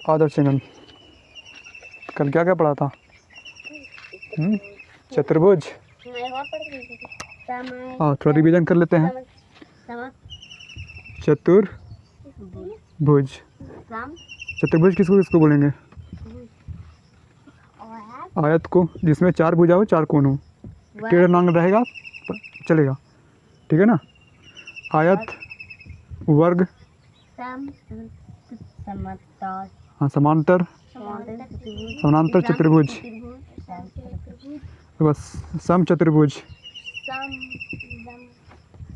आदर्श चिन्ह। कल क्या क्या पढ़ा था? चतुर्भुज। हाँ, थोड़ा रिवीजन कर लेते हैं। चतुर्भुज। चतुर्भुज किसको किसको बोलेंगे? आयत को जिसमें 4 भुजा हो 4 कोण हो, टेढ़ा नांग रहेगा चलेगा, ठीक है ना। आयत, वर्ग, हाँ समांतर, समानांतर चतुर्भुज, बस सम चतुर्भुज।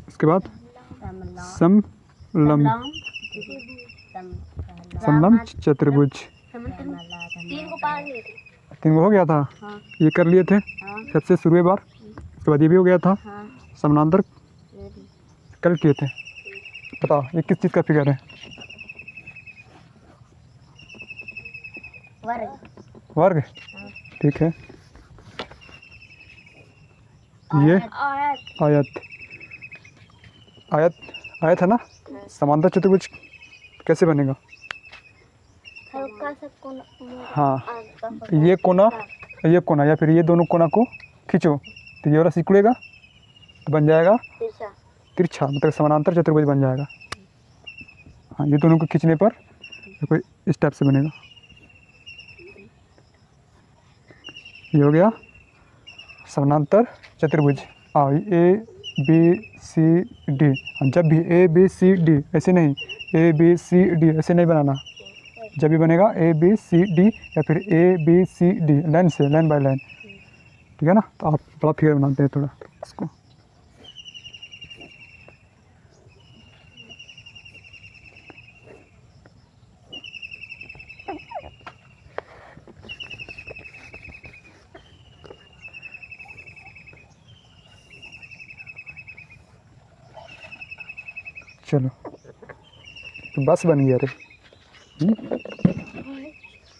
उसके बाद समलंब, समलंब चतुर्भुज। 3 को हो गया था। हाँ। ये कर लिए थे। हाँ। सबसे शुरू बार, उसके बाद ये भी हो गया था। हाँ। समानांतर कल किए थे। बताओ ये किस चीज़ का फिगर है? वर्ग। वर्ग। हाँ। ठीक है। ये आयत, आयत आयत है ना। समांतर चतुर्भुज कैसे बनेगा? हाँ, ये कोना या फिर ये दोनों कोना को खींचो तो ये वाला सिकुड़ेगा तो बन जाएगा तिरछा, मतलब समानांतर चतुर्भुज बन जाएगा। हाँ, ये दोनों को खींचने पर कोई इस टाइप से बनेगा। ये हो गया समानांतर चतुर्भुज। हाँ, ए बी सी डी, जब भी ए बी सी डी ऐसे नहीं, ए बी सी डी ऐसे नहीं बनाना। जब भी बनेगा ए बी सी डी या फिर A B C D line से, लाइन बाय लाइन, ठीक है ना। तो आप बड़ा फिगर बनाते हैं थोड़ा इसको। चलो तो बस बन गया रे।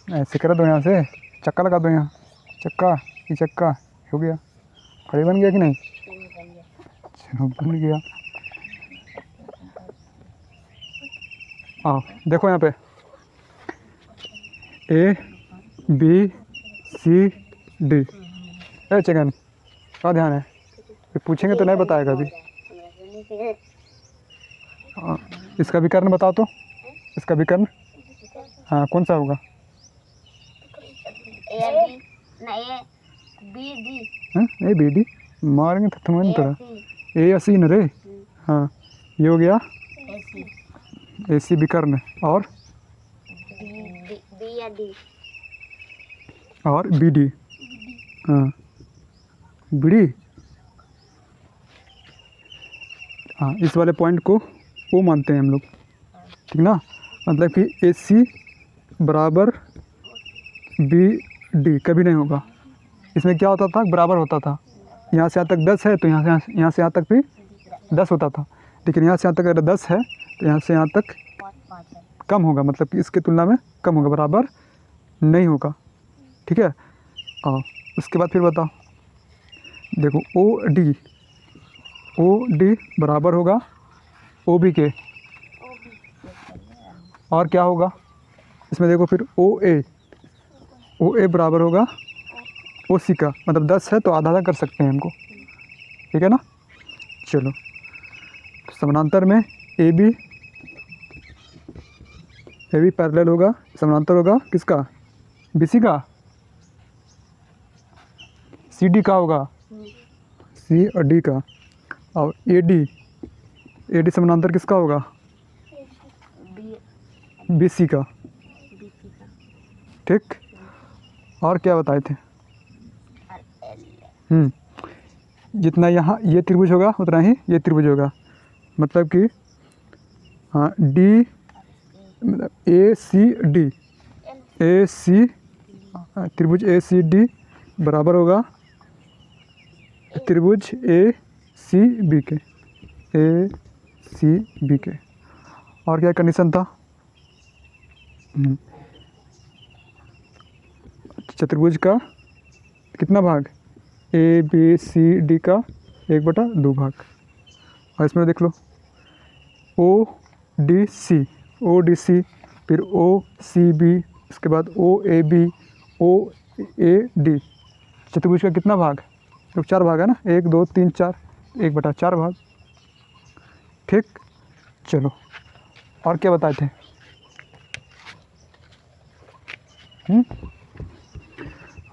ऐसे कर दो, यहाँ से चक्का लगा दो, यहाँ चक्का, ये चक्का हो गया। खड़ी बन गया कि नहीं? चलो बन गया। हाँ देखो यहाँ पे A B C D. Chicken का ध्यान है, फिर पूछेंगे तो नहीं बताएगा अभी। हाँ, इसका विकर्ण बताओ तो, इसका विकर्ण। हाँ कौन सा होगा? ए बी डी मारेंगे तो तुम्हें तरह ए सी न रे। हाँ ये हो गया ए सी विकर्ण। और बी डी। हाँ बी डी। हाँ, इस वाले पॉइंट को ओ मानते हैं हम लोग, ठीक ना। मतलब कि ए सी बराबर बी डी कभी नहीं होगा। इसमें क्या होता था? बराबर होता था। यहाँ से यहाँ तक 10 है तो यहाँ से यहाँ तक भी 10 होता था, लेकिन यहाँ से यहाँ तक अगर 10 है तो यहाँ से यहाँ तक कम होगा, मतलब कि इसकी तुलना में कम होगा, बराबर नहीं होगा, ठीक है। और उसके बाद फिर बताओ, देखो ओ डी बराबर होगा ओ बी के। और क्या होगा इसमें? देखो फिर ओ ए बराबर होगा ओ सी का, मतलब 10 है तो आधा आधा कर सकते हैं हमको, ठीक है ना। चलो समानांतर में ए बी पैरेलल होगा, समानांतर होगा किसका? बी सी का। सी डी का होगा, सी और डी का। और ए डी समानांतर किसका होगा? बी सी का, ठीक। और क्या बताए थे? जितना यहाँ ये त्रिभुज होगा उतना ही ये त्रिभुज होगा, मतलब कि हाँ डी मतलब ए सी त्रिभुज ए सी डी बराबर होगा त्रिभुज ए सी बी के। और क्या कंडीशन था? चतुर्भुज का कितना भाग? ए बी सी डी का 1/2 भाग। और इसमें देख लो ओ डी सी, फिर ओ सी बी, उसके बाद OAB OAD, चतुर्भुज का कितना भाग? तो 4 भाग है ना, 1 2 3 4, 1/4 भाग। ठीक, चलो और क्या बताए थे?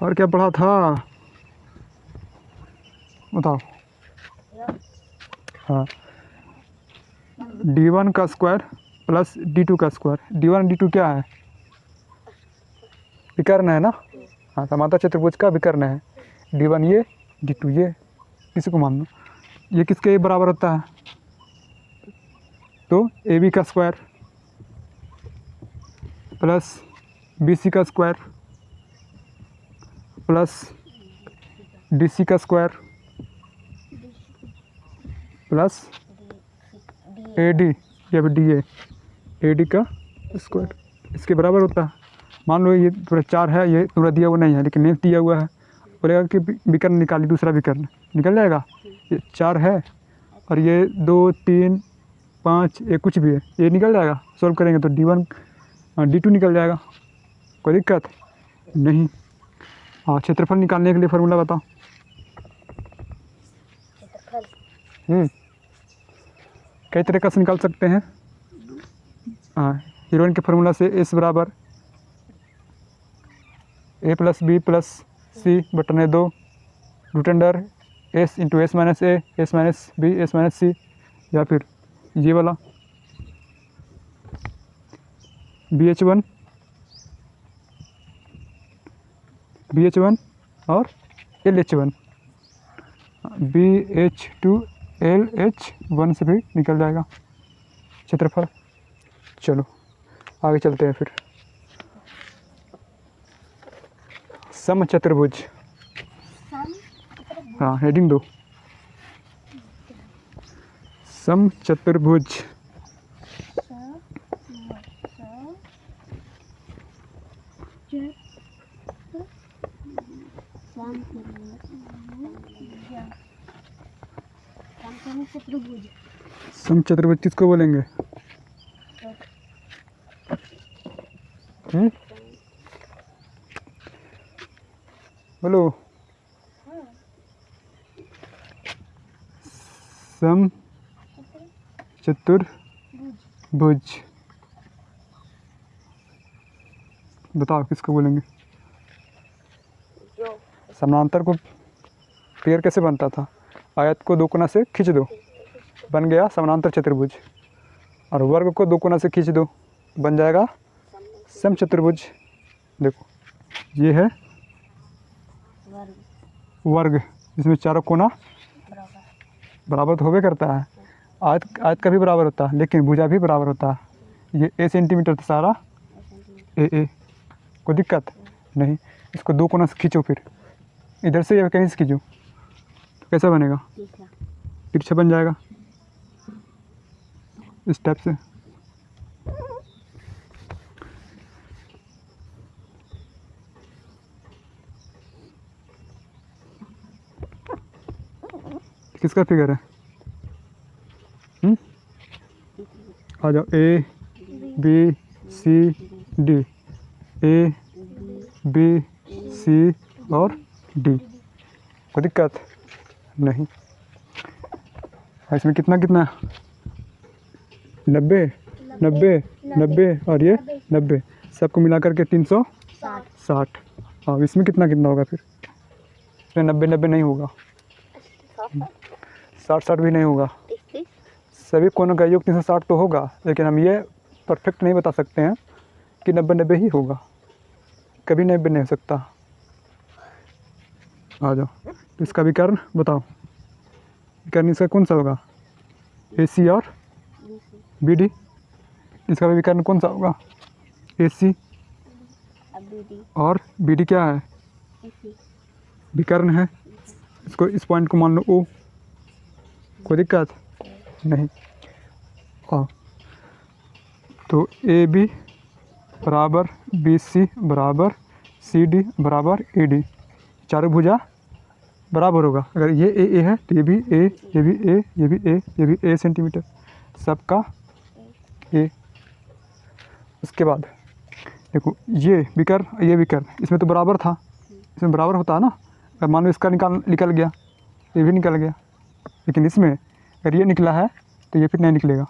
और क्या पढ़ा था बताओ? हाँ, D1 का स्क्वायर प्लस D2 का स्क्वायर। D1 D2 क्या है? विकर्ण है ना। हाँ, समांतर चतुर्भुज का विकर्ण है। D1 ये, D2 ये, किसी को मान लो। ये किसके बराबर होता है? तो AB का स्क्वायर प्लस BC का स्क्वायर प्लस DC का स्क्वायर प्लस AD या फिर DA, AD का स्क्वायर इसके बराबर होता है। मान लो ये पूरा 4 है, ये पूरा दिया हुआ नहीं है लेकिन नेक्स्ट दिया हुआ है, बोलेगा कि विकर्ण निकाली, दूसरा विकर्ण निकल जाएगा। ये 4 है और ये 2 3 5 ये कुछ भी है, ये निकल जाएगा। सॉल्व करेंगे तो D1 D2 निकल जाएगा, कोई दिक्कत नहीं। हाँ, क्षेत्रफल निकालने के लिए फार्मूला बताओ। कई तरीक़े से निकाल सकते हैं। हाँ, हीरोइन के फार्मूला से S बराबर A + B + C button 2 root under S × S - A S - B S - C, या फिर ये वाला BH1 और LH1, BH2 LH1 से भी निकल जाएगा क्षेत्रफल। चलो आगे चलते हैं फिर। समचतुर्भुज, हाँ हेडिंग दो, समचतुर्भुज। समचतुर्भुज किसको बोलेंगे? बोलो। समचतुर्भुज बताओ किसको बोलेंगे? समानांतर को पेयर कैसे बनता था? आयत को 2 कोना से खींच दो, बन गया समानांतर चतुर्भुज, और वर्ग को 2 कोना से खींच दो, बन जाएगा समचतुर्भुज। देखो ये है वर्ग, जिसमें चारों कोना बराबर तो होबे करता है। आयत का भी बराबर होता है, लेकिन भुजा भी बराबर होता है। ये A सेंटीमीटर था सारा, A कोई दिक्कत नहीं। इसको 2 कोना से खींचो, फिर इधर से या कहीं से खींचो तो कैसा बनेगा? तिरछा बन जाएगा इस टाइप से। किसका फिगर है? आ जाओ। A B C D, A B C और D, कोई दिक्कत नहीं। इसमें कितना 90 90 90 और ये 90, सबको मिलाकर के 360। हाँ, इसमें कितना होगा फिर? इसमें 90 90 नहीं होगा, 60 भी नहीं होगा। सभी कोनों का योग 360 तो होगा, लेकिन हम ये परफेक्ट नहीं बता सकते हैं कि 90 90 ही होगा, कभी 90 नहीं हो सकता। आ जाओ, तो इसका विकर्ण बताओ। विकर्ण इसका कौन सा होगा? AC और BD। इसका भी विकर्ण कौन सा होगा? AC और BD क्या है? विकर्ण है। इसको, इस पॉइंट को मान लो O, कोई दिक्कत नहीं। हाँ, तो AB बराबर BC बराबर CD बराबर AD, चारों भुजा बराबर होगा। अगर ये A है तो ये भी A, ये भी A, ये भी A, ये भी A सेंटीमीटर, सबका A। उसके बाद देखो ये विकर इसमें तो बराबर था, इसमें बराबर होता है ना। अगर मान लो इसका निकल गया, ये भी निकल गया, लेकिन इसमें अगर ये निकला है तो ये फिर नहीं निकलेगा।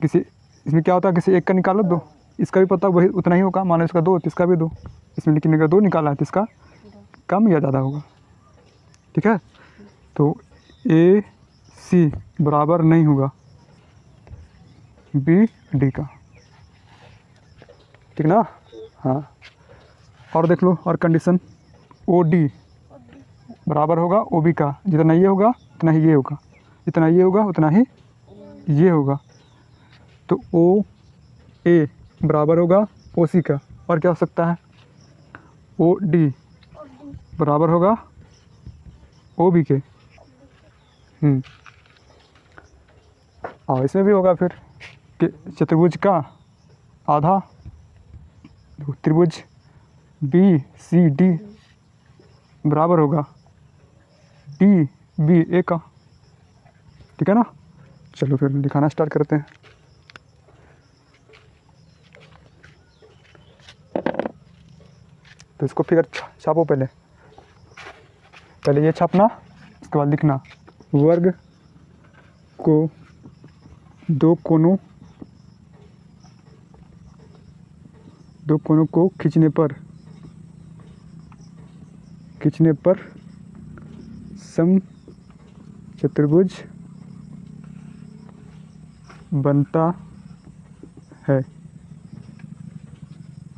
इसमें क्या होता है, किसी एक का निकालो दो, इसका भी पता वही उतना ही होगा। मान लो इसका 2 तो इसका भी 2। इसमें लेकिन अगर 2 निकाला है तो इसका कम या ज़्यादा होगा। ठीक है, तो ए सी बराबर नहीं होगा बी डी का। ठीक ना। हाँ, और देख लो, और कंडीशन ओ डी बराबर होगा ओ बी का। जितना ये होगा उतना ही ये होगा, जितना ये होगा उतना ही ये होगा। तो ओ ए बराबर होगा ओ सी का। और क्या हो सकता है, ओ डी बराबर होगा ओ बी के। और इसमें भी होगा फिर कि चतुर्भुज का आधा, त्रिभुज बी सी डी बराबर होगा डी बी ए का। ठीक है ना। चलो फिर दिखाना स्टार्ट करते हैं। तो इसको फिगर छापो, पहले ये छापना, उसके बाद लिखना वर्ग को दो कोनों को खींचने पर सम चतुर्भुज बनता है।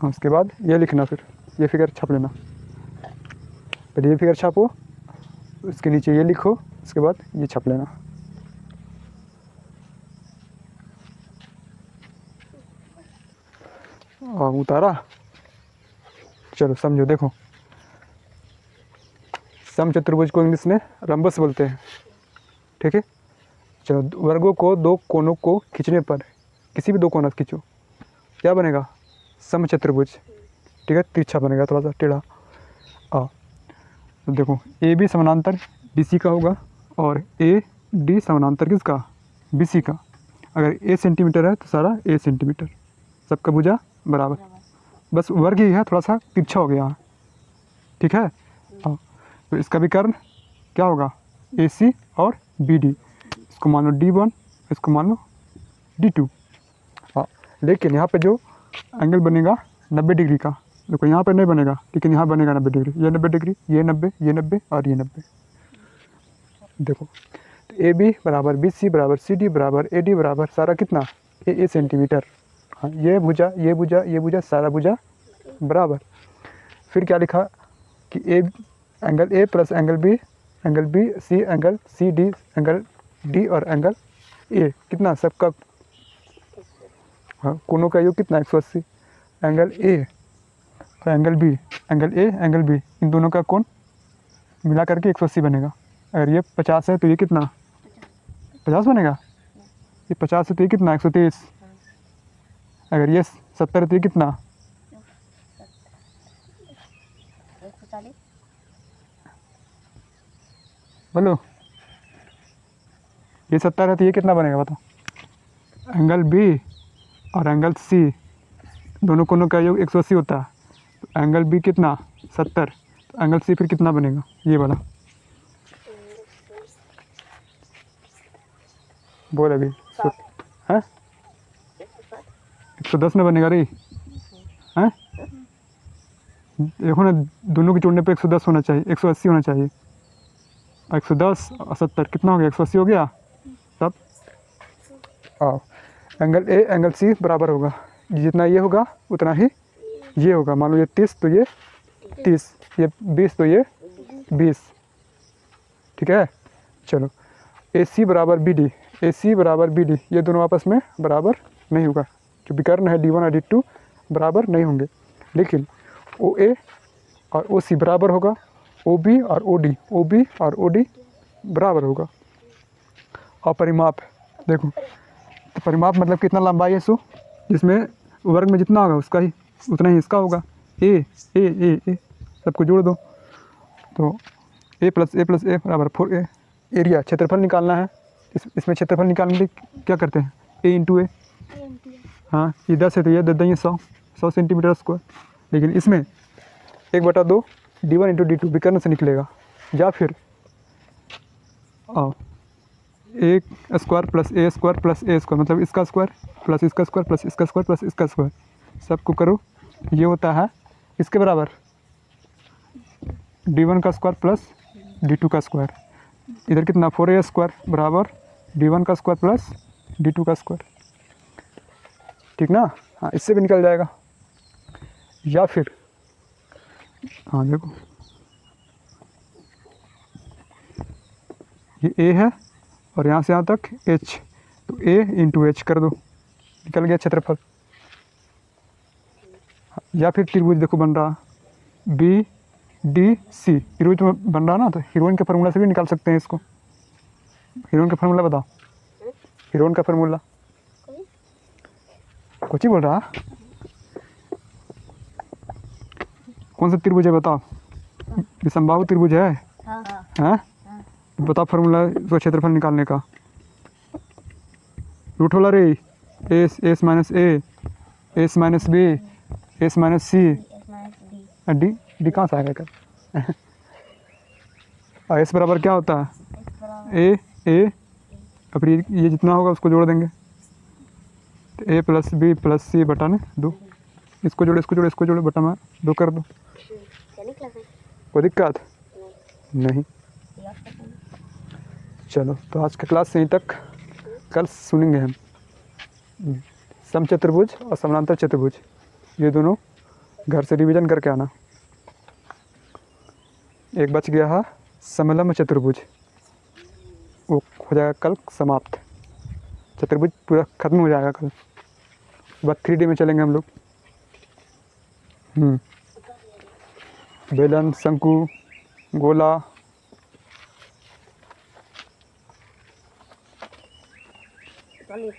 उसके बाद ये लिखना, फिर ये फिगर छाप लेना। पहले ये फिगर छापो, उसके नीचे ये लिखो, उसके बाद ये छाप लेना। उतारा। चलो समझो, देखो सम चतुर्भुज को इंग्लिश में रंबस बोलते हैं। ठीक है। चलो, वर्गों को दो कोनों को खींचने पर, किसी भी दो कोना खींचो, क्या बनेगा, सम चतुर्भुज। ठीक है, तिरछा बनेगा, थोड़ा सा टेढ़ा। तो देखो ए बी समानांतर बी सी का होगा और ए डी समानांतर किसका, बी सी का। अगर ए सेंटीमीटर है तो सारा ए सेंटीमीटर, सबका भुजा बराबर। बस वर्ग ही है, थोड़ा सा तिरछा हो गया। ठीक है। तो इसका भी कर्ण क्या होगा, ए सी और बी डी। इसको मान लो D1, इसको मान लो D2। लेकिन यहाँ पे जो एंगल बनेगा 90 डिग्री का, देखो यहाँ पे नहीं बनेगा, लेकिन यहाँ बनेगा 90 डिग्री। ये 90 डिग्री, ये 90, ये 90 और ये 90। देखो, तो ए बी बराबर बी सी बराबर सी डी बराबर ए डी बराबर सारा कितना, ए सेंटीमीटर। हाँ, ये भुजा, ये भुजा, ये भुजा, सारा भुजा बराबर। फिर क्या लिखा कि angle A plus angle B C angle C D angle D और एंगल ए कितना, सबका हाँ कोनों का योग कितना, 180। एंगल ए और angle B, angle A angle B, इन दोनों का कोण मिला करके 180 बनेगा। अगर ये 50 है तो ये कितना, 50 बनेगा। ये 50 है तो ये कितना, 123। अगर ये 70 है तो ये कितना, 140। बोलो, ये 70 है तो ये कितना बनेगा बताओ। एंगल बी और एंगल सी दोनों कोनों का योग 180 होता है। तो एंगल बी कितना, 70, तो एंगल सी फिर कितना बनेगा, ये वाला। बोल अभी है 110 में बनेगा रे हैं। देखो ना, दोनों के जोड़ने पे 110 होना चाहिए, 180 होना चाहिए। 110 और 70 कितना हो गया, 180 हो गया। तब एंगल ए एंगल सी बराबर होगा, जितना ये होगा उतना ही ये होगा। मान लो ये 30 तो ये 30, ये 20 तो ये 20। ठीक है। चलो, ए सी बराबर बी डी, ए सी बराबर बी डी, ये दोनों आपस में बराबर नहीं होगा। जो विकर्ण है D1 और D2 बराबर नहीं होंगे। लेकिन ओ ए और ओ सी बराबर होगा, ओ बी और ओ डी, ओ बी और ओ डी बराबर होगा। और परिमाप देखो, तो परिमाप मतलब कितना लंबाई है, सो जिसमें वर्ग में जितना होगा उसका ही उतना ही इसका होगा। ए सबको जोड़ दो, तो ए प्लस ए बराबर 4a। एरिया क्षेत्रफल निकालना है। इसमें क्षेत्रफल निकालने के लिए क्या करते हैं, ए इंटू ए। हाँ इधर से तो ये दे देंगे 100 सेंटीमीटर स्क्वायर, लेकिन इसमें 1/2 d1 इंटू d2 विकर्ण से निकलेगा, या फिर ए स्क्वायर प्लस ए स्क्वायर प्लस ए स्क्वायर, मतलब इसका स्क्वायर प्लस इसका स्क्वायर प्लस इसका स्क्वायर प्लस इसका स्क्वायर, सबको करो, ये होता है इसके बराबर d1 का स्क्वायर प्लस d2 का स्क्वायर। इधर कितना 4a स्क्वायर बराबर d1 का स्क्वायर प्लस d2 का स्क्वायर, ठीक ना। हाँ इससे भी निकल जाएगा, या फिर हाँ देखो ये a है और यहाँ से यहाँ तक h, तो a इंटू एच कर दो, निकल गया क्षेत्रफल। या फिर त्रिभुज देखो बन रहा बी डी सी, त्रिभुज में बन रहा ना, तो हीरोइन के फार्मूला से भी निकाल सकते हैं इसको। हीरोइन का फार्मूला बताओ, हीरोइन का फार्मूला कुछ ही बोल रहा, कौन सा त्रिभुज है बताओ, विषमबाहु त्रिभुज है, हाँ हैं? बताओ फार्मूला इसका क्षेत्रफल निकालने का। रूट वाला रे, S minus A, S minus B, S minus C, D D कहाँ से आएगा कर और एस बराबर क्या होता है, ए और फिर ये जितना होगा उसको जोड़ देंगे, तो ए प्लस बी प्लस सी बटा में 2, इसको जोड़ो इसको जोड़ो इसको जोड़ो बटा में 2 कर दो, क्या निकला है? कोई दिक्कत नहीं। याद करना। चलो तो आज का क्लास यहीं तक, कल सुनेंगे हम समचतुर्भुज और समानांतर चतुर्भुज, ये दोनों घर से रिवीजन करके आना। एक बच गया है समलंब चतुर्भुज, वो हो जाएगा कल समाप्त, चतुर्भुज पूरा खत्म हो जाएगा कल, बस 3D में चलेंगे हम लोग। बेलन, शंकु, गोला, चलिए।